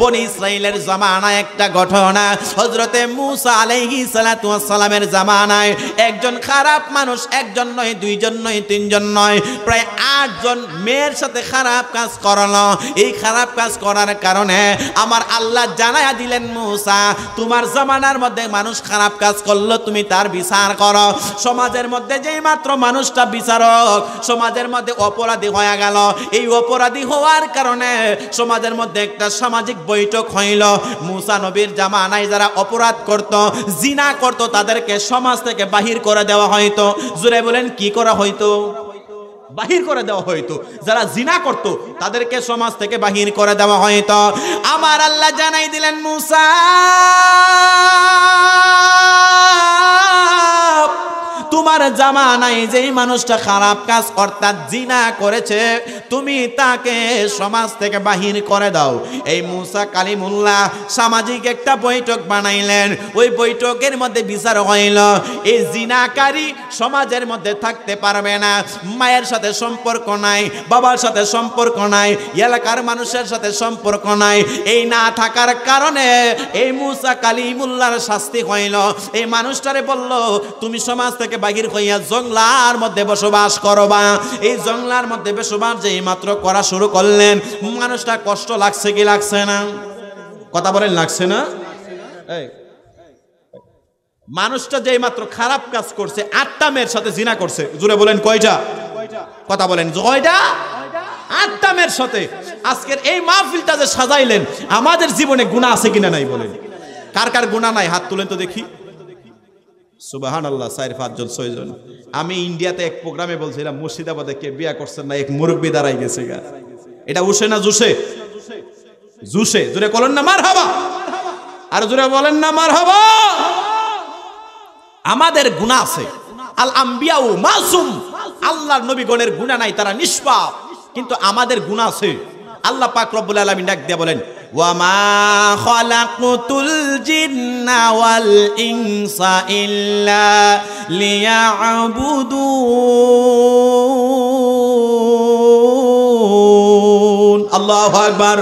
বনি ইসরাইলের জামানায় একটা ঘটনা, হযরতে মূসা আলাইহিস সালাতু ওয়াস সালামের জামানায় একজন খারাপ মানুষ, একজন নয়, দুইজন নয়, তিনজন নয়, প্রায় 8 জন মেয়ের সাথে খারাপ কাজ করলো। এই খারাপ কাজ করার কারণে আমার আল্লাহ জানায়া দিলেন, মূসা তোমার জামানার মধ্যে মানুষ খারাপ কাজ করলো, তুমি তার বিচার করো। সমাজের মধ্যে যেই মাত্র মানুষটা বিচারক, সমাজের মধ্যে অপরাধী হয়ে গেল। এই অপরাধী হওয়ার কারণে সমাজের মধ্যে একটা সামাজিক বৈঠক হইল। মূসা নবীর জামানায় যারা অপরাধ করত, জিনা করত, তাদেরকে সমাজ থেকে বাহির করে দেওয়া হয়তো। জোরে বলেন কি করা হইতো? বাহির করে দেওয়া হয়তো। যারা জিনা করত তাদেরকে সমাজ থেকে বাহির করে দেওয়া হয়তো। আমার আল্লাহ জানাই দিলেন, মূসা তোমার জামানায় যেই মানুষটা খারাপ কাজ অর্থাৎ জিনা করেছে, তুমি তাকে সমাজ থেকে বাহির করে দাও। এই মূসা কালিমুল্লাহ সামাজিক একটা বৈঠক বানাইলেন। ওই বৈঠকের মধ্যে বিচার হইল, এই জিনাকারী সমাজের মধ্যে থাকতে পারবে না। মায়ের সাথে সম্পর্ক নাই, বাবার সাথে সম্পর্ক নাই, এলাকার মানুষের সাথে সম্পর্ক নাই। এই না থাকার কারণে এই মূসা কালিমুল্লাহর শাস্তি হইল। এই মানুষটারে বলল, তুমি সমাজ থেকে বাহির হইয়া জঙ্গলার মধ্যে বসবাস করবা। এই জঙ্গলার মধ্যে বসবাস যেই মাত্র করা শুরু করলেন, মানুষটা কষ্ট লাগছে কি লাগছে না? কথা বলেন, লাগছে না? এই মানুষটা যেই মাত্র খারাপ কাজ করছে, 8টা মেয়ের সাথে জিনা করছে। জুড়ে বলেন কয়টা? কথা বলেন কয়টা? 8টা মেয়ের সাথে। আজকের এই মাহফিলটা যে সাজাইলেন, আমাদের জীবনে গুনাহ আছে কিনা নাই বলেন? কার কার গুনাহ নাই হাত তুলেন তো দেখি। সুবহানাল্লাহ, 4-5 জন 6 জন। আমি ইন্ডিয়াতে এক প্রোগ্রামে বলছিলাম, মুর্শিদাবাদে কে বিয়া করছেন না, এক মুরব্বি দাঁড়াই গেছে গা। এটা উসে না জুসে? জুসে। জোরে বলেন না মারহাবা, আর জোরে বলেন না মারহাবা। আমাদের গুনাহ আছে। আল আম্বিয়াউ মাসুম, আল্লাহর নবীগণের গুনাহ নাই, তারা নিষ্পাপ, কিন্তু আমাদের গুনাহ আছে। আল্লাহ পাক রব্বুল আলামিন ডাক দিয়ে বলেন, ওয়া মা খালাকুতুল জিন্না ওয়াল ইনসা ইল্লা লিয়াবুদুন। আল্লাহু আকবার।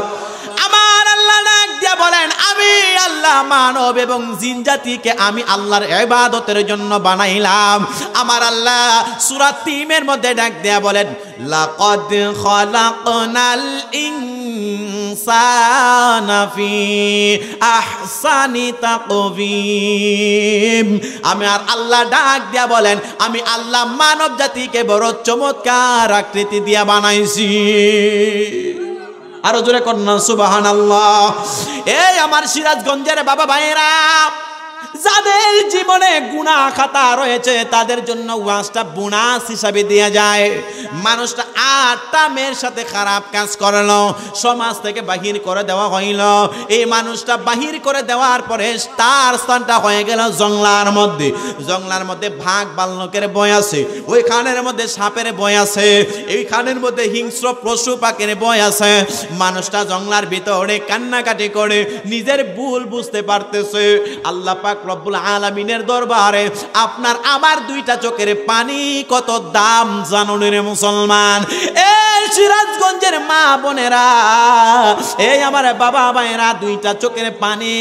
আমার আল্লাহ ডাক দিয়ে বলেন, আমি আল্লাহ মানব এবং জিন জাতিকে আমি আল্লাহর ইবাদতের জন্য বানাইলাম। আমার আল্লাহ সূরা তিমের মধ্যে ডাক দেয়া বলেন, লাকাদ খালাকনাল ইনসানা ফি আহসানি তাকওয়িম। আমি আর আল্লাহ ডাক দেয়া বলেন, আমি আল্লাহ মানব জাতিকে বড় চমৎকার আকৃতি দিয়া বানাইছি। আরো জোরে কন্যা সুবহানাল্লাহ। এই আমার সিরাজগঞ্জের বাবা ভাইরা, যাদের জীবনে গুনাহ খাতা রয়েছে তাদের জন্য ওয়াজটা বোনাস হিসাবে দেয়া যায়। মানুষটা 8টা মেয়ের সাথে খারাপ কাজ করলো, সমাজ থেকে বাহির করে দেওয়া হইল। এই মানুষটা বাহির করে দেওয়ার পরে তার স্থানটা হয়ে গেল জঙ্গলার মধ্যে। জঙ্গলার মধ্যে ভাগ বাল্যকের বয় আছে, ওই খানের মধ্যে সাপের বয় আছে, এই খানের মধ্যে হিংস্র পশু পাখির বয় আছে। মানুষটা জঙ্গলার ভিতরে কান্নাকাটি করে নিজের ভুল বুঝতে পারতেছে। আল্লাহ পাক রব্বুল আলামিনের দরবারে আপনার আমার 2টা চোখের পানি কত দাম জানুন রে মুসলমান। এই সিরাজগঞ্জের মা বোনেরা, এই আমার বাবা ভাইরা, 2টা চোখের পানি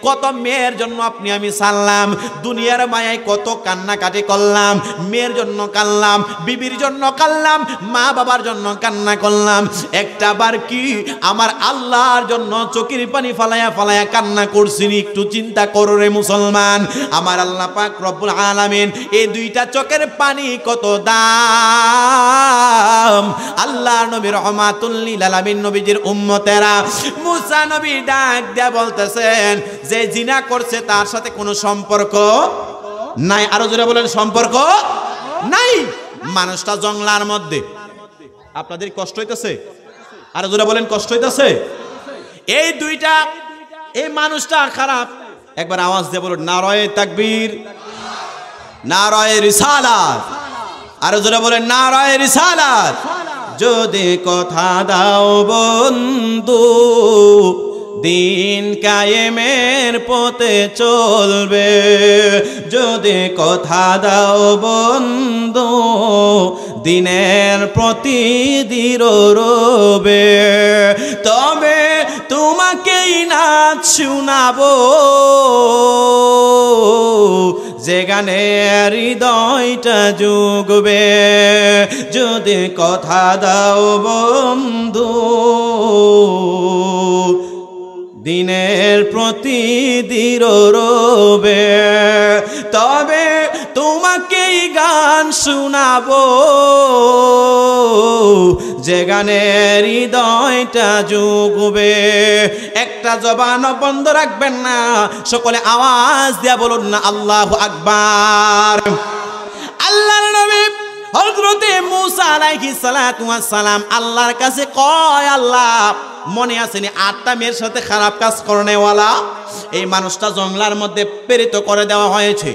কত মেয়ের জন্য আপনি আমি সারলাম। দুনিয়ার মায়ায় কত কান্নাকাটি করলাম, মেয়ের জন্য কাঁদলাম, বিবির জন্য কাঁদলাম, মা বাবার জন্য কান্না করলাম। একটা বার কি আমার আল্লাহর জন্য চোখের পানি ফালায়া ফালায়া কান্না করছিনি? একটু চিন্তা করো রে মুসলমান। আমার আল্লাহ পাক রব্বুল আলামিন এই 2টা চোখের পানি কত দাম। আল্লাহ নবী রহমাতুল লিল আলামিন নবীজির উম্মতেরা, মুসা নবী ডাক দেয়া বলতেছেন যে জিনা করছে তার সাথে কোনো সম্পর্ক নাই। আরো জোরে বলেন সম্পর্ক নাই। মানুষটা জঙ্গলার মধ্যে। আপনাদের কষ্ট হইতেছে? আরো জোরে বলেন কষ্ট হইতেছে? এই 2টা, এই মানুষটা খারাপ। একবার আওয়াজ দিয়ে বলুন নারায়ে তাকবীর, নারায়ে রিসালাত। আরো জোরে বলেন নারায়ে রিসালাত। যদি কথা দাও বন্ধু, দিন কায়েমের পথে চলবে। যদি কথা দাও বন্ধু, দিনের প্রতি দৃঢ় রবে। তবে তোমাকেই নাচ শুনাবো, যে গানে হৃদয়টা জুগবে, যদি কথা দাও বন্ধু দিনের প্রতি রবে, তবে তোমাকেই গান শুনাবো, যে গানে হৃদয়টা জুগবে। একটা জবান বন্ধ রাখবেন না, সকলে আওয়াজ দিয়া বলুন না আল্লাহু আকবার। আল্লাহর নবী হযরতে মূসা আলাইহিস সালাতু ওয়াস সালাম আল্লাহর কাছে কয়, আল্লাহ মনে আসেনি 8টা মেয়ের সাথে খারাপ কাজ করনেওয়ালা এই মানুষটা জঙ্গলার মধ্যে প্রেরিত করে দেওয়া হয়েছে।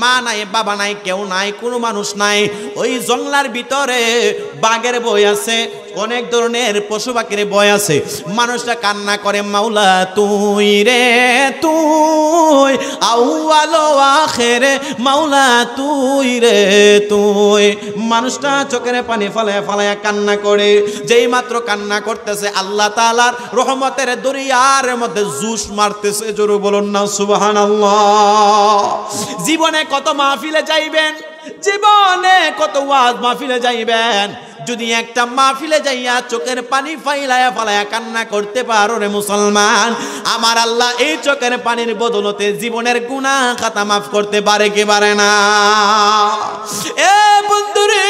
মা নাই, বাবা নাই, কেউ নাই, কোনো মানুষ নাই। ওই জঙ্গলার ভিতরে বাঘের বই আছে, অনেক ধরনের পশু পাখির বই আছে। মানুষটা কান্না করে, মাওলা তুই রে তুই, আউয়াল ও আখিরে মাওলা তুই রে তুই। মানুষটা চোখের পানি ফালায়া ফালায়া কান্না করে। যেই মাত্র কান্না করতেছে, আল্লাহ তাআলার রহমতের দরিয়ার মধ্যে জুস মারতেছে। জোরে বলুন না সুবহানাল্লাহ। জীবনে কত মাহফিলে যাইবেন, জীবনে কত ওয়াজ মাহফিলে যাইবেন, যদি একটা মাহফিলে যাইয়া চোখের পানি ফাইলায়া ফালায়া কান্না করতে পারো রে মুসলমান, আমার আল্লাহ এই চোখের পানির বদলতে জীবনের গুনাহ খাতা মাফ করতে পারে কি পারে না? এ বন্ধুরে,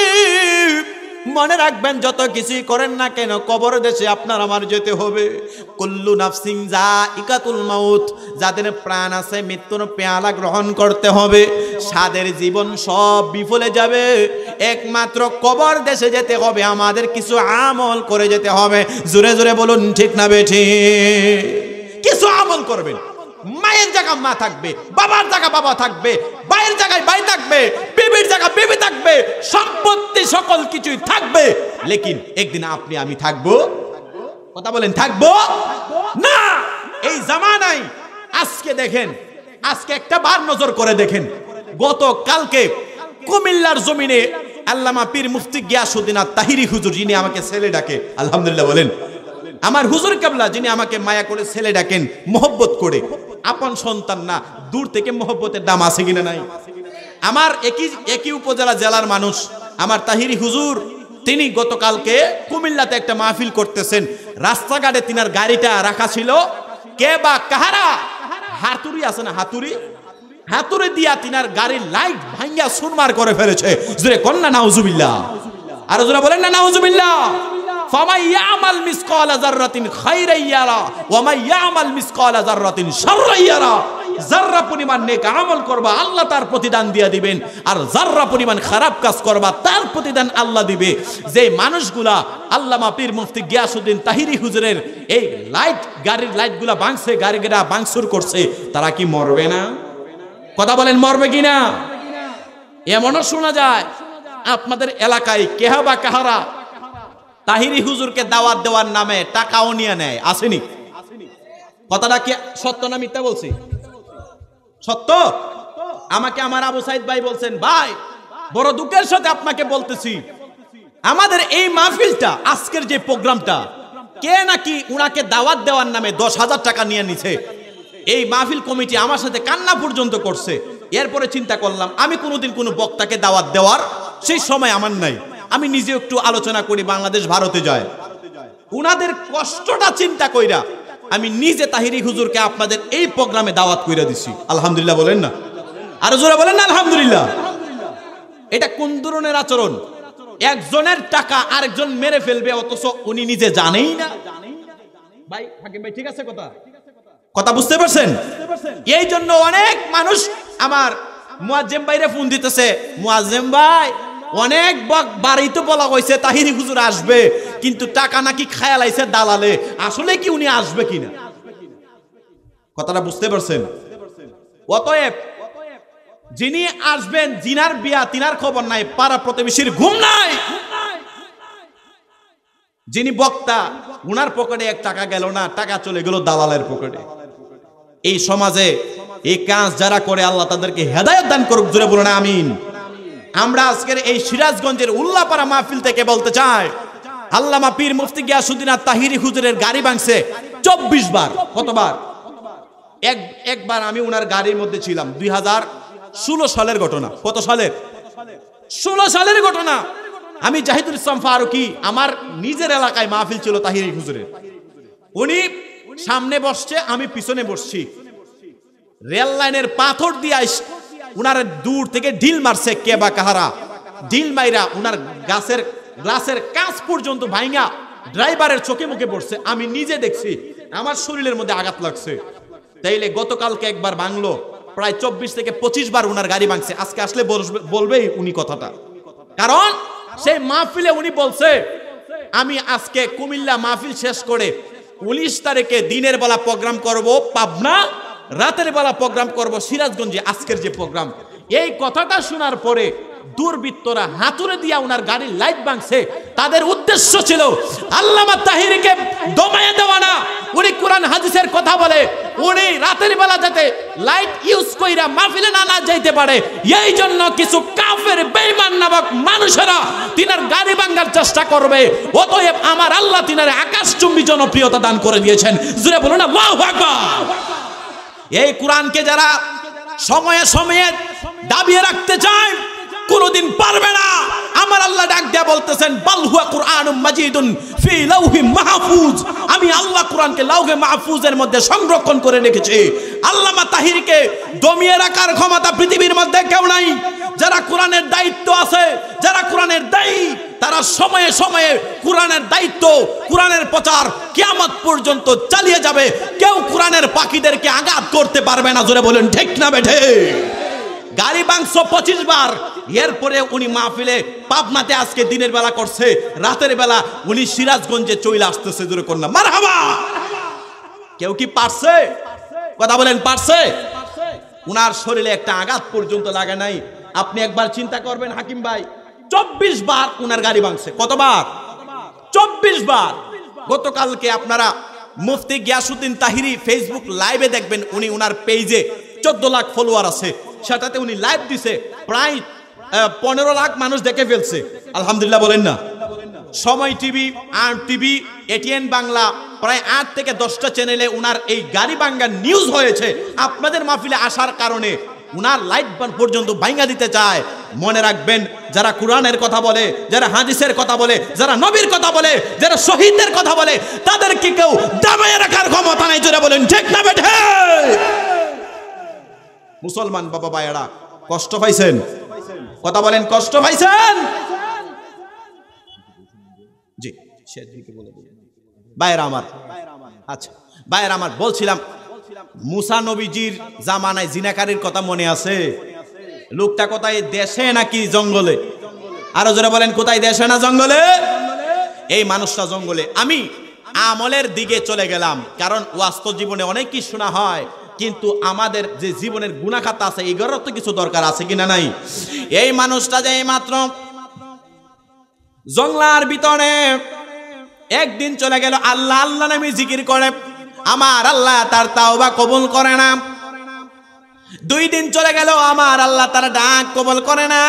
মনে রাখবেন, যত কিছুই করেন না কেন কবর দেশে আপনার আমার যেতে হবে। কুল্লু নাফসিন যায়িকাতুল মাউত, যাদের প্রাণ আছে মৃত্যুর পেয়ালা গ্রহণ করতে হবে। সাদের জীবন সব বিফলে যাবে, একমাত্র কবর দেশে যেতে হবে। আমাদের কিছু আমল করে যেতে হবে। জোরে জোরে বলুন ঠিক না বেঠিক? কিছু আমল করবেন। মায়ের জায়গা মা থাকবে, বাবার জায়গা বাবা থাকবে, ভাইয়ের জায়গায় ভাই থাকবে, বিবির জায়গা বিবি থাকবে, সম্পত্তি সকল কিছুই থাকবে, লেকিন একদিন আপনি আমি থাকবো। কথা বলেন, থাকবো না? এই জামানায় আজকে দেখেন, আজকে একটা বার নজর করে দেখেন, গতকালকে কুমিল্লার জমিনে আল্লামা পীর মুফতি গিয়াসউদ্দিন আত-তাহিরি হুজুর, যিনি আমাকে ছেলে ডাকে, আলহামদুলিল্লাহ বলেন, আমার হুজুর কেবলা, যিনি আমাকে মায়া করে ছেলে ডাকেন, মোহব্বত করে, আপন সন্তান না, দূর থেকে মোহব্বতের দাম আছে কিনা নাই? আমার একই উপজেলা জেলার মানুষ আমার তাহিরি হুজুর, তিনি গতকালকে কুমিল্লাতে একটা মাহফিল করতেছেন। রাস্তাঘাটে তিনার গাড়িটা রাখা ছিল, কে বা কাহারা হাতুড়ি আছে না, হাতুড়ি দিয়া তিনার গাড়ির লাইট ভাঙ্গা সুরমার করে ফেলেছে। জোরে কন্যা নাউজুবিল্লাহ, আর জোরে বলেন না নাউজুবিল্লাহ। ফামাই ইয়ামাল মিসকালা যাররাতিন খাইরান ইয়ারা ওয়া মাই ইয়ামাল মিসকালা যাররাতিন শাররান ইয়ারা। যাররা পরিমাণ নেক আমল করবা আল্লাহ তার প্রতিদান দিয়ে দিবেন, আর যাররা পরিমাণ খারাপ কাজ করবা তার প্রতিদান আল্লাহ দিবে। যে মানুষগুলা আল্লামা পীর মুফতি গিয়াসউদ্দিন তাহিরি হুজুরের এই লাইট, গাড়ির লাইটগুলা ভাঙছে, গাড়িগুলা ভাঙচুর করছে, তারা কি মরবে না? কথা বলেন, মরবে কিনা? এমনও শোনা যায় আপনাদের এলাকায় কেহা বা কাহারা তাহিরি হুজুরকে দাওয়াত দেওয়ার নামে টাকাও নিয়ে নেয়, আসেনি? কথাটা কি সত্য না মিথ্যা বলছি? সত্য। আমাকে আমার আবু সাইদ ভাই বলছেন, ভাই বড় দুঃখের সাথে আপনাকে বলতেছি, আমাদের এই মাহফিলটা, আজকের যে প্রোগ্রামটা, কে নাকি উনাকে দাওয়াত দেওয়ার নামে 10,000 টাকা নিয়ে নিছে। এই মাহফিল কমিটি আমার সাথে কান্না পর্যন্ত করছে। এরপরে চিন্তা করলাম, আমি কোনোদিন কোনো বক্তাকে দাওয়াত দেওয়ার সেই সময় আমার নাই। আমি নিজে একটু আলোচনা করি, বাংলাদেশ ভারতে যায়, উনাদের কষ্টটা চিন্তা কইরা আমি নিজে তাহিরি হুজুরকে আপনাদের এই প্রোগ্রামে দাওয়াত কইরা দিছি। আলহামদুলিল্লাহ বলেন না? আর জোরে বলেন না আলহামদুলিল্লাহ? এটা কোন ধরনের আচরণ? একজনের টাকা আরেকজন মেরে ফেলবে, অথচ উনি নিজে জানেই না। ভাই হাকিম ভাই ঠিক আছে কথা বুঝতে পারছেন? এই জন্য অনেক মানুষ আমার মুয়াজ্জেম ভাইরে ফোন দিতেছে, মুয়াজ্জেম ভাই অনেক বাড়িতে বলা হয়েছে তাহিরি হুজুর আসবে, কিন্তু টাকা নাকি খায়াল আইছে দালালে, আসলে কি উনি আসবে কিনা? কথাটা বুঝতে পারছেন? অতএব যিনি আসবেন, জিনার বিয়া তিনার খবর নাই, পাড়া প্রতিবেশীর ঘুম নাই। যিনি বক্তা, উনার পকেটে 1 টাকা গেল না, টাকা চলে গেল দালালের পকেটে। এই সমাজে এই কাজ যারা করে আল্লাহ তাদেরকে হেদায়েত দান করুক। জোরে বলুন আমিন। আমরা আজকের এই সিরাজগঞ্জের উল্লাপাড়া মাহফিল থেকে বলতে চাই, আল্লামা পীর মুফতি গিয়াসউদ্দিন আত-তাহিরি হুজুরের গাড়ি ভাঙছে, 24 বার। কতবার? একবার আমি ওনার গাড়ির মধ্যে ছিলাম, 2016 সালের ঘটনা। কত সালের? 16 সালের ঘটনা। আমি জাহিদুল ইসলাম ফারুকী, আমার নিজের এলাকায় মাহফিল ছিল তাহিরি হুজুরের। উনি সামনে বসছে, আমি পিছনে বসছি। রেল লাইনের পাথর দিয়ে উনার দূর থেকে ঢিল মারছে কে বা কাহারা। ঢিল মাইরা উনার গ্লাসের কাঁচ পর্যন্ত ভাঙা ড্রাইভারের চোখে মুখে পড়ছে। আমি নিজে দেখছি, আমার শরীরের মধ্যে আঘাত লাগছে। তাইলে গতকালকে একবার ভাঙলো, প্রায় 24 থেকে 25 বার উনার গাড়ি ভাঙছে। আজকে আসলে বলবেই উনি কথাটা, কারণ সেই মাহফিলে উনি বলছে আমি আজকে কুমিল্লা মাহফিল শেষ করে 19 তারিখে দিনের বেলা প্রোগ্রাম করব পাবনা, রাতের বেলা প্রোগ্রাম করব সিরাজগঞ্জে, আজকের যে প্রোগ্রাম। এই কথাটা শোনার পরে দুর্বৃত্তরা হাতুড়ে দিয়া উনার গাড়ির লাইট ভাঙছে। তাদের উদ্দেশ্য ছিল আল্লামা তাহিরিকে দমায়ে দেওয়া না। উনি কোরআন হাদিসের কথা বলে, উনি রাতের বেলা যাতে লাইট ইউজ কইরা মাহফিলে না যাইতে পারে, এই জন্য কিছু কাফের বেঈমান নামক মানুষেরা তিনার গাড়ি ভাঙার চেষ্টা করবে। অতএব আমার আল্লাহ তিনার আকাশচুম্বী জনপ্রিয়তা দান করে দিয়েছেন। জোরে বলুন আল্লাহু আকবার। এই কোরআনকে যারা সময়ে সময়ে দাবিয়ে রাখতে চায় কোনদিন পারবে না। আমার আল্লাহ ডাক দেয়া বলতেছেন বাল হুয়া কুরআনুম মাজিদুন ফি লাউহি মাহফুজ। আমি আল্লাহ কোরআনকে লাউহে মাহফুজের মধ্যে সংরক্ষণ করে রেখেছি। আল্লামা তাহিরকে দমিয়ে রাখার ক্ষমতা পৃথিবীর মধ্যে কেউ নাই। যারা কোরআনের দায়িত্ব আছে, যারা কোরআনের দায়ী, তারা সময়ে সময়ে কোরআনের দায়িত্ব, কোরআনের প্রচার কিয়ামত পর্যন্ত চালিয়ে যাবে। কেউ কোরআনের পাখিদেরকে আঘাত করতে পারবে না। জোরে বলেন ঠিক না বেঠে? গাড়ি ভাঙছ 25 বার। এরপরে উনি মাহফিলে পাবনাতে আজকে দিনের বেলা করছে, রাতের বেলা উনি সিরাজগঞ্জে চলে আসতেছে। জোরে করলাম মারহাবা। কেউ কি পারছে? কথা বলেন পারছে? উনার শরীরে একটা আঘাত পর্যন্ত লাগে নাই। আপনি একবার চিন্তা করবেন হাকিম ভাই, 24 বার উনার গাড়ি ভাঙছে। কতবার? 24 বার। গতকালকে আপনারা মুফতি গিয়াসউদ্দিন তাহিরি ফেসবুক লাইভে দেখবেন, উনি উনার পেজে 14 লাখ ফলোয়ার আছে, সেটাতে উনি লাইভ দিছে, প্রায় 15 লাখ মানুষ দেখে ফেলছে। আলহামদুলিল্লাহ বলেন না? সময় টিভি, আর টিভি, এটিএন বাংলা, প্রায় 8 থেকে 10টা চ্যানেলে উনার এই গাড়ি ভাঙ্গা নিউজ হয়েছে। আপনাদের মাহফিলে আসার কারণে উনার লাইট পর্যন্ত ভাঙ্গা দিতে চায়। মনে রাখবেন, যারা কোরআনের কথা বলে, যারা হাদিসের কথা বলে, যারা নবীর কথা বলে, যারা শহীদদের কথা বলে, তাদেরকে কেউ দাবায় রাখার ক্ষমতা নাই। জোরে বলেন ঠিক না বেঠে? মুসলমান বাবা ভাইয়েরা, কষ্ট পাইছেন? কথা বলেন, কষ্ট পাইছেন? জি ভাইয়েরা আমার, আচ্ছা ভাইয়েরা আমার, বলছিলাম মুসা নবীজির জামানায় জিনাকারীর কথা মনে আছে? লোকটা কোথায়, দেশে নাকি জঙ্গলে? আরো জোরে বলেন, কোথায়, দেশে না জঙ্গলে? এই মানুষটা জঙ্গলে। আমি আমলের দিকে চলে গেলাম, কারণ বাস্তব জীবনে অনেক কিছু শোনা হয়, কিন্তু আমাদের যে জীবনের গুনাখাতা আছে এগুলোর তো কিছু দরকার আছে কিনা নাই। এই মানুষটা যে মাত্র জঙ্গলার ভিতরে একদিন চলে গেল, আল্লাহ আল্লাহ নামে জিকির করে, আমার আল্লাহ তার তাওবা কবুল করে না। 2 দিন চলে গেল, আমার আল্লাহ তার ডাক কবুল করে না।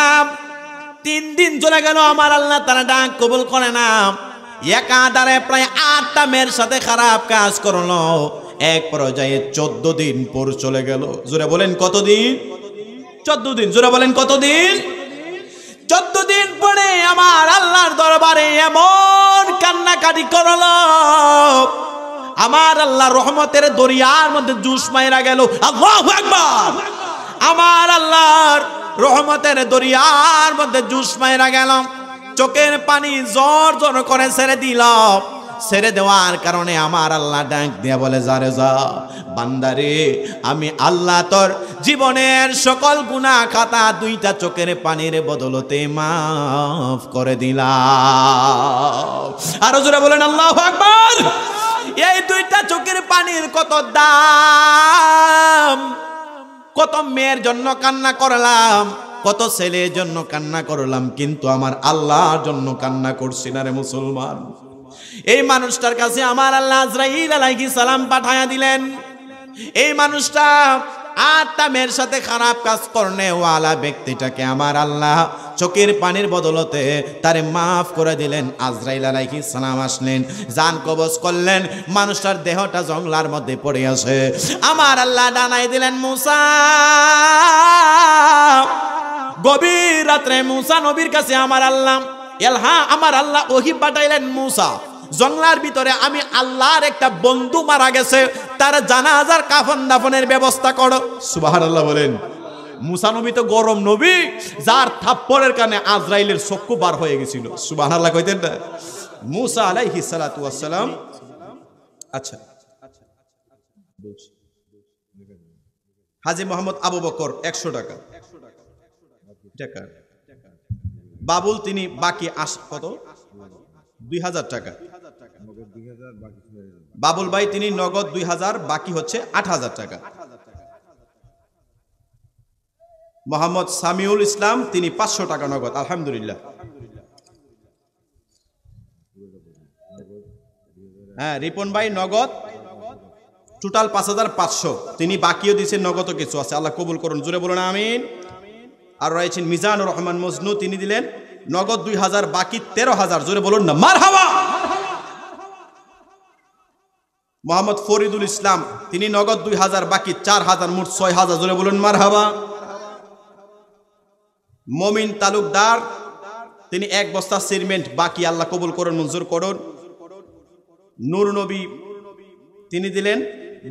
3 দিন চলে গেল, আমার আল্লাহ তার ডাক কবুল করে না। একাধারে প্রায় 8টা মেয়ের সাথে খারাপ কাজ করলো। এক পর্যায়ে 14 দিন পর চলে গেল। জোরে বলেন কতদিন? 14 দিন। জোরে বলেন কতদিন? 14 দিন পরে আমার আল্লাহর দরবারে এমন কান্নাকাটি করলো, আমার আল্লাহ রহমতের দরিয়ার মধ্যে জুস মাইরা গেল। আল্লাহু আকবার। আমার আল্লাহর রহমতের দরিয়ার মধ্যে জুস মাইরা গেল। চোখের পানি জোর জোর করে ছেড়ে দিল। ছেড়ে দেওয়ার কারণে আমার আল্লাহ ডাক দিয়া বলে, যারে যা বান্দারে, আমি আল্লাহ তোর জীবনের সকল গুনাহ খাতা 2টা চোখের পানির বদলতে মাফ করে দিলাম। আরো জোরে বলেন আল্লাহু আকবার। এই 2টা চোখের পানির কত দাম! কত মেয়ের জন্য কান্না করলাম, কত ছেলের জন্য কান্না করলাম, কিন্তু আমার আল্লাহর জন্য কান্না করছি না রে মুসলমান। এই মানুষটার কাছে আমার আল্লাহ আজরাইল আলাইহিস সালাম পাঠায়া দিলেন। এই মানুষটা 8টা মেয়ের সাথে খারাপ কাজ করনে ওয়ালা ব্যক্তিটাকে আমার আল্লাহ চোখের পানির বদলতে তারে মাফ করে দিলেন। আজরাইল আলাইহিস সালাম আসলেন, জান কবজ করলেন, মানুষটার দেহটা জঙ্গলার মধ্যে পড়ে আছে। আমার আল্লাহ ডানাই দিলেন মুসা। গভীর রাত্রে মুসা নবীর কাছে আমার আল্লাহ ওহী পাঠাইলেন, মুসা জঙ্গলার ভিতরে আমি আল্লাহর একটা বন্ধু মারা গেছে, তার জানাজার কাফন দাফনের ব্যবস্থা করো। সুবহানাল্লাহ বলেন। মুসা নবী তো গরম নবী, যার থাপ্পড়ের কারণে আজরাইলের চক্ষু বার হয়ে গেছিল। সুবহানাল্লাহ কইতেন না? মুসা আলাইহিস সালাতু ওয়াস সালাম। আচ্ছা, হাজী মোহাম্মদ আবু বকর 100 টাকা। বাবুল তিনি বাকি কত? 2000 টাকা। বাবুল ভাই তিনি নগদ 2000, বাকি হচ্ছে 8000 টাকা। মোহাম্মদ সামিউল ইসলাম তিনি 500 টাকা নগদ। আলহামদুলিল্লাহ। হ্যাঁ, রিপন ভাই নগদ টোটাল 5500, তিনি বাকিও দিয়েছেন, নগদ কিছু আছে। আল্লাহ কবুল করুন, জোরে বলুন আমিন। আর রয়েছেন মিজানুর রহমান মজনু, তিনি দিলেন নগদ 2000, বাকি 13000, জোরে বলুন না মারহাবা। মোহাম্মদ ফরিদুল ইসলাম তিনি নগদ 2000, বাকি 4000, মোট 6000, জোরে বলুন মারহাবা। মমিন তালুকদার তিনি 1 বস্তা সিমেন্ট, বাকি আল্লাহ কবুল করুন, মঞ্জুর করুন। নূর নবী তিনি দিলেন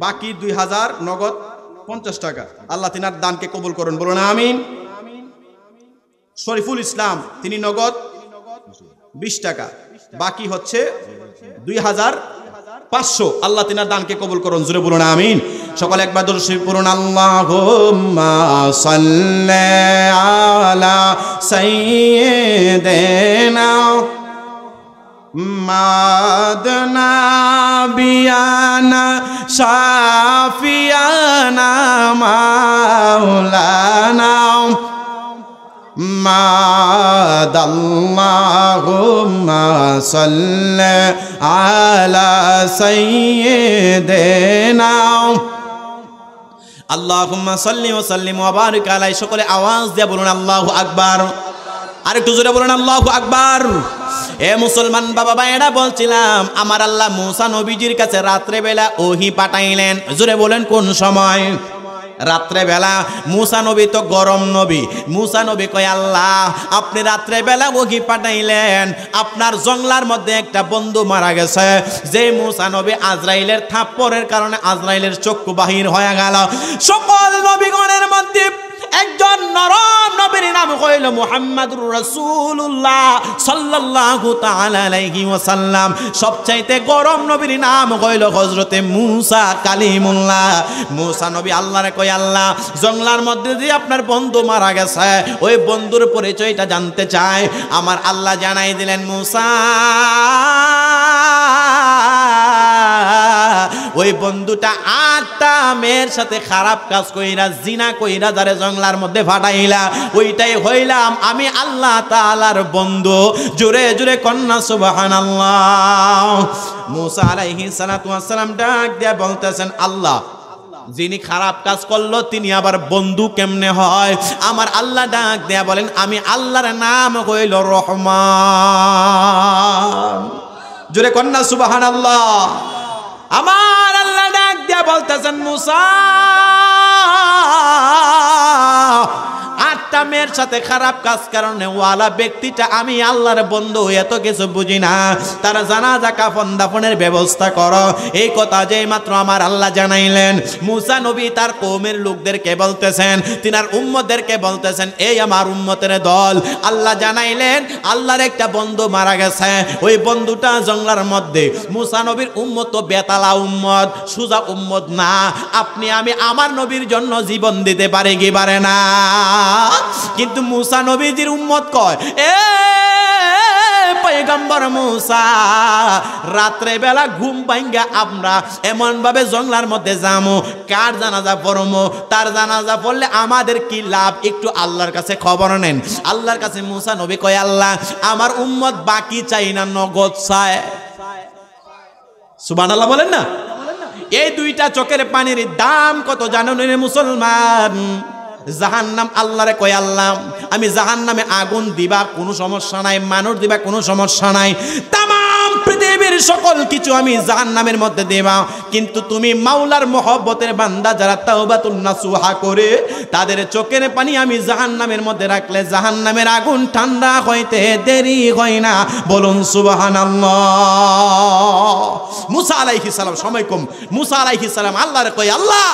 বাকি 2000, নগদ 50 টাকা। আল্লাহ তিনার দানকে কবুল করুন, বলুন আমিন। শরীফুল ইসলাম তিনি নগদ 20 টাকা, বাকি হচ্ছে 2500। আল্লাহ তিনার দানকে কবুল করুন, জোরে বলুন আমিন। সকলে একবার দরুদ শরীফ পড়ুন। আল্লাহুম্মা সাল্লি আলা সাইয়্যিদিনা মাদনা বিয়ানা শাফিয়ানা মাওলানা মাদাল্লাহুম্মা সাল্লি আলা সাইয়্যিদিনা আল্লাহুম্মা সাল্লি ওয়া সাল্লিম ওয়া বারিক আলাইহি। সকলে আওয়াজ দিয়ে বলুন আল্লাহু আকবার। আর একটু জোরে বলুন আল্লাহু আকবার। এ মুসলমান বাবা ভাইরা, বলছিলাম আমার আল্লাহ মুসা নবীজির কাছে রাত্রে বেলা ওহী পাঠাইলেন। জোরে বলেন কোন সময়? রাত্রে বেলা। মুসা নবী তো গরম নবী। মুসা নবী কয়, আল্লাহ আপনি রাত্রে বেলা ওহী পাঠাইলেন, আপনার জঙ্গলার মধ্যে একটা বন্ধু মারা গেছে। যে মুসা নবী আজরাইলের থাপ্পড়ের কারণে আজরাইলের চক্ষু বাহির হয়ে গেল। সকল নবীগণের মধ্যে একজন নরম নবীর নাম হইল মুহাম্মাদুর রাসূলুল্লাহ সাল্লাল্লাহু তাআলা আলাইহি ওয়াসাল্লাম। সবচাইতে গরম নবীর নাম হইল হযরতে মুসা কালিমুল্লাহ। মুসা নবী আল্লাহরে কয়, আল্লাহ জঙ্গলার মধ্যে যে আপনার বন্ধু মারা গেছে, ওই বন্ধুর পরিচয়টা জানতে চাই। আমার আল্লাহ জানাই দিলেন, মুসা ওই বন্ধুটা 8টা মেয়ের সাথে খারাপ কাজ কইরা, জিনা কইরা যারে জঙ্গলার মধ্যে ফাটাইলা, ওইটাই হইলাম আমি আল্লাহ তাআলার বন্ধু। জোরে জোরে কন্যা সুবহানাল্লাহ। মুসা আলাইহিস সালাতু ওয়াস সালাম ডাক দিয়া বলতেছেন, আল্লাহ যিনি খারাপ কাজ করলো তিনি আবার বন্ধু কেমনে হয়? আমার আল্লাহ ডাক দিয়া বলেন, আমি আল্লাহর নাম হইল রহমান। জোরে কন্যা সুবহানাল্লাহ। আমার আল্লাহ ডাক দিয়া বলতেছেন, মুসা 8টা মেয়ের সাথে খারাপ কাজ কারণে ওয়ালা ব্যক্তিটা আমি আল্লাহর বন্ধু, এত কিছু বুঝি না, তারা জানাজা কাফন দাফনের ব্যবস্থা করো। এই কথা যেই মাত্র আমার আল্লাহ জানাইলেন, মুসা নবী তার কওমের লোকদেরকে বলতেছেন, তিনার উম্মতদেরকে বলতেছেন, এই আমার উম্মতের দল, আল্লাহ জানাইলেন আল্লাহর একটা বন্ধু মারা গেছে। ওই বন্ধুটা জঙ্গলার মধ্যে। মুসা নবীর উম্মত তো বেতালা উম্মত, সুজা উম্মত না। আপনি আমি আমার নবীর জন্য জীবন দিতে পারে কি পারে না? কিন্তু মুসা নবীজির উম্মত কয়, এ পয়গম্বর মুসা, রাত্রে বেলা ঘুম ভাঙ্গা আমরা এমন ভাবে জঙ্গলার মধ্যে যামু, কার জানাজা পড়মু, তার জানাজা পড়লে আমাদের কি লাভ, একটু আল্লাহর কাছে খবর নেন। আল্লাহর কাছে মুসা নবী কয়, আল্লাহ আমার উম্মত বাকি চাই না, নগদ চায়। সুবহানাল্লাহ বলেন না? এই দুইটা চোখের পানির দাম কত জানেন রে মুসলমান? জাহান্নাম আল্লাহরে কয়, আল্লাহ আমি জাহান্নামে আগুন দিবা কোনো সমস্যা নাই, মানুষ দিবা কোনো সমস্যা নাই, তামাম পৃথিবীর সকল কিছু আমি জাহান্নামের মধ্যে দেবা, কিন্তু তুমি মাওলার মহব্বতের বান্দা যারা তাওবাতুন নাসুহা করে তাদের চোখের পানি আমি জাহান্নামের মধ্যে রাখলে জাহান্নামের আগুন ঠান্ডা হইতে দেরি হয় না। বলুন সুবহানাল্লাহ। মুসা আলাইহিস সালাম, সময় কম, মুসা আলাইহিস সালাম আল্লাহরে কয়, আল্লাহ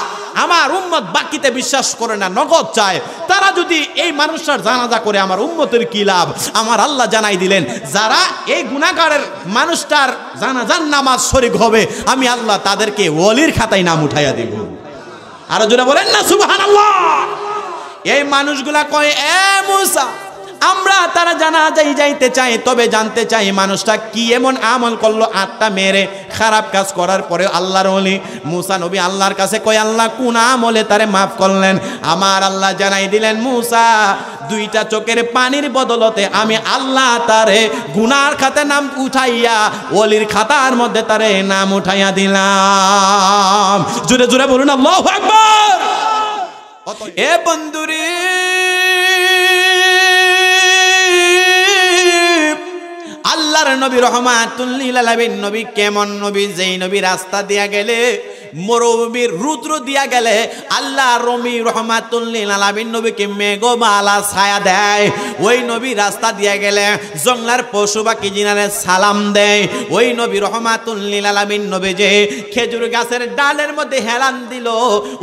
আমার উম্মত বাকিতে বিশ্বাস করে না, নগদ চায়, তারা যদি এই মানুষটার জানাজা করে আমার উম্মতের কি লাভ? আমার আল্লাহ জানাই দিলেন, যারা এই গুনাহগারের মানুষটার জানাজার নামাজ শরীক হবে আমি আল্লাহ তাদেরকে ওলির খাতায় নাম উঠাইয়া দেব। আরো জোরে বলেন না সুবহানাল্লাহ। এই মানুষগুলা কয়, এ মুসা আমরা তারা জানাজায় যাইতে চাই, তবে জানতে চাই মানুষটা কি এমন আমল করলো 8টা মেরে খারাপ কাজ করার পরে আল্লাহর ওলি মুসা নবী আল্লাহর কাছে কয়, আল্লাহ কোন আমলে তারে মাফ করলেন? আমার আল্লাহ জানাই দিলেন, মুসা 2টা চোখের পানির বদলতে আমি আল্লাহ তারে গুনার খাতে নাম উঠাইয়া ওলির খাতার মধ্যে তারে নাম উঠাইয়া দিলাম। জোরে জোরে বলুন আল্লাহু আকবার। এ বন্ধুরে, আল্লাহর নবী রহমাতুল লিল আলামিন নবী কেমন নবী? যেই নবী রাস্তা দিয়া গেলে, মরুভূমির রুদ্র দিয়া গেলে আল্লাহ রবি রহমাতুল লিল আলামিন নবীকে মেঘমালা ছায়া দেয়। ওই নবী রাস্তা দিয়া গেলে জঙ্গলার পশু পাখি জিনারে সালাম দেয়। ওই নবী রহমাতুল লিল আলামিন নবী যে খেজুর গাছের ডালের মধ্যে হেলান দিল,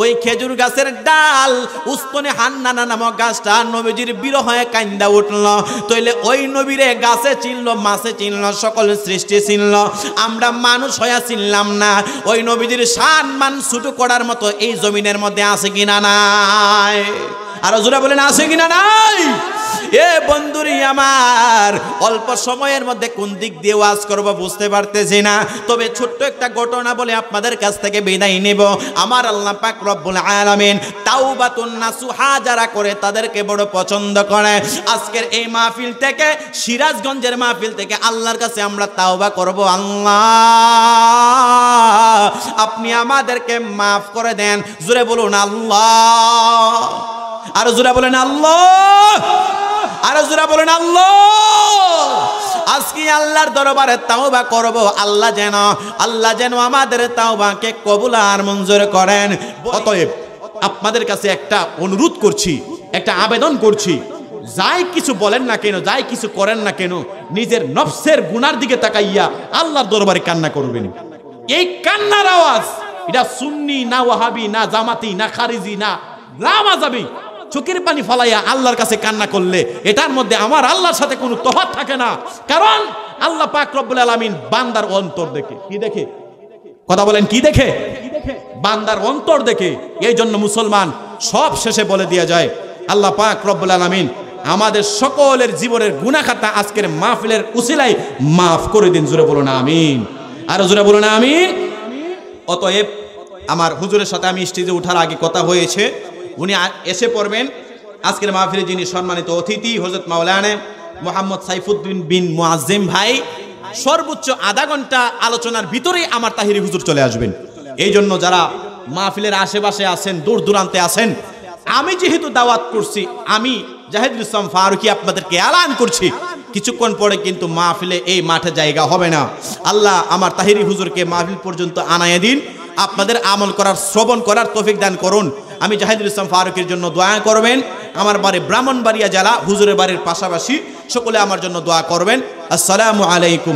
ওই খেজুর গাছের ডাল উস্তনে হান্নানা নামক গাছটা নবীজির বিরহে কান্দা উঠল। তইলে ওই নবীরে গাছে চিনল, মাছে চিনল, সকল সৃষ্টি চিনল, আমরা মানুষ হইয়া চিনলাম না। ওই নবীজির মান ছোট করার মতো এই জমিনের মধ্যে আছে কিনা নাই? আরো জোরে বলেন আছে কিনা নাই? এ বন্ধুরি আমার, অল্প সময়ের মধ্যে কোন দিক দিয়ে ওয়াজ করব বুঝতে পারতেছি না, তবে ছোট্ট একটা ঘটনা বলে আপনাদের কাছ থেকে বিদায় নেব। আমার আল্লাহ পাক রব্বুল আলামিন তাওবাতুন নাসুহা যারা করে তাদেরকে বড় পছন্দ করে। আজকের এই মাহফিল থেকে, সিরাজগঞ্জের মাহফিল থেকে আল্লাহর কাছে আমরা তাওবা করব, আল্লাহ আপনি আমাদেরকে মাফ করে দেন। জোরে বলুন আল্লাহ। আরো জোরে বলেন আল্লাহ। আরো জোরে বলেন আল্লাহ। আজকে আল্লাহর দরবারে তাওবা করব, আল্লাহ যেন আমাদের তাওবাকে কবুল আর মঞ্জুর করেন। অতএব আপনাদের কাছে একটা অনুরোধ করছি, একটা আবেদন করছি, যাই কিছু বলেন না কেন, যাই কিছু করেন না কেন, নিজের নফসের গুনার দিকে তাকাইয়া আল্লাহর দরবারে কান্না করবেন। এই কান্নার আওয়াজ এটা সুন্নি না, ওয়াহাবি না, জামাতি না, খারিজি না, লামাযাবি, চোখের পানি ফলাইয়া আল্লাহর কাছে কান্না করলে এটার মধ্যে আমার আল্লাহর সাথে কোনো তফাৎ থাকে না। কারণ আল্লাহ পাক রব্বুল আলামিন বান্দার অন্তর দেখে। কি দেখে? কথা বলেন, কি দেখে? বান্দার অন্তর দেখে। এই জন্য মুসলমান সব শেষে বলে দেয়া যায়, আল্লাহ পাক রব্বুল আলামিন আমাদের সকলের জীবনের গুনাহ খাতা আজকের মাহফিলের উসিলায় মাফ করে দিন। জোরে বলুন আমিন। আরো জোরে বলুন আমিন। অতএব আমার হুজুরের সাথে আমি স্টেজে ওঠার আগে কথা হয়েছে, উনি এসে পড়বেন। আজকের মাহফিলে যিনি সম্মানিত অতিথি হযরত মাওলানা মোহাম্মদ সাইফুদ্দিন বিন মুআজ্জিম ভাই, সর্বোচ্চ আধা ঘন্টা আলোচনার ভিতরেই আমার তাহিরি হুজুর চলে আসবেন। এই জন্য যারা মাহফিলের আশেপাশে আছেন, দূর দূরান্তে আছেন, আমি যেহেতু দাওয়াত করছি, আমি জাহিদুল ইসলাম ফারুকী আপনাদেরকে এলান করছি, কিছুক্ষণ পরে কিন্তু মাহফিলে এই মাঠে জায়গা হবে না। আল্লাহ আমার তাহিরি হুজুরকে মাহফিল পর্যন্ত আনায় দিন, আপনাদের আমল করার, শ্রবণ করার তৌফিক দান করুন। আমি জাহিদুল ইসলাম ফারুকের জন্য দোয়া করবেন। আমার বাড়ি ব্রাহ্মণবাড়িয়া জেলা, হুজুরের বাড়ির পাশাপাশি, সকলে আমার জন্য দোয়া করবেন। আসসালামু আলাইকুম।